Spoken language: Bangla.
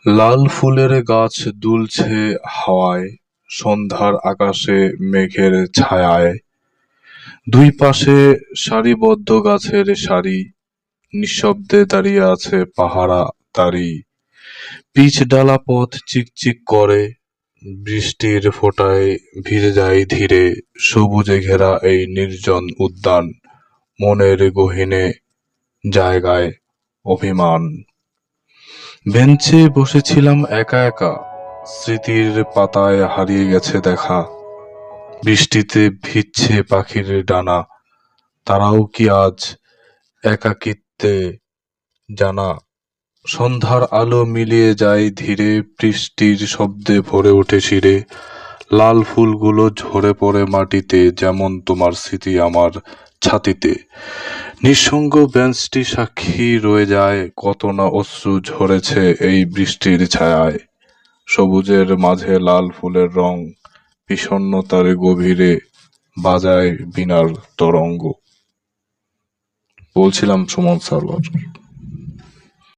লাল ফুলের গাছ দুলছে হাওয়ায়, সন্ধ্যার আকাশে মেঘের ছায়ায়। দুই পাশে সারিবদ্ধ গাছের সারি, নিঃশব্দে দাঁড়িয়ে আছে পাহারাদারি। পিচঢালা পথ চিকচিক করে, বৃষ্টির ফোঁটায় ভিজে যায় ধীরে। সবুজে ঘেরা এই নির্জন উদ্যান, মনের গহীনে জায়গায় অভিমান। বেঞ্চে বসেছিলাম একা একা, স্মৃতির পাতায় হারিয়ে গেছে দেখা। বৃষ্টিতে ভিজছে পাখির ডানা, তারাও কি আজ একাকিত্বে জানা। সন্ধ্যার আলো মিলিয়ে যায় ধীরে, বৃষ্টির শব্দে ভরে ওঠে শিরে। লাল ফুলগুলো ঝরে পড়ে মাটিতে, যেমন তোমার স্মৃতি আমার ছাতিতে। নিঃসঙ্গ বেঞ্চটি সাক্ষী রয়ে যায়, কত না অশ্রু ঝরেছে এই বৃষ্টির ছায়ায়। সবুজের মাঝে লাল ফুলের রং, বিষণ্ণতার গভীরে বাজায় বীণার তরঙ্গ। বলছিলাম সুমন সারোয়ার।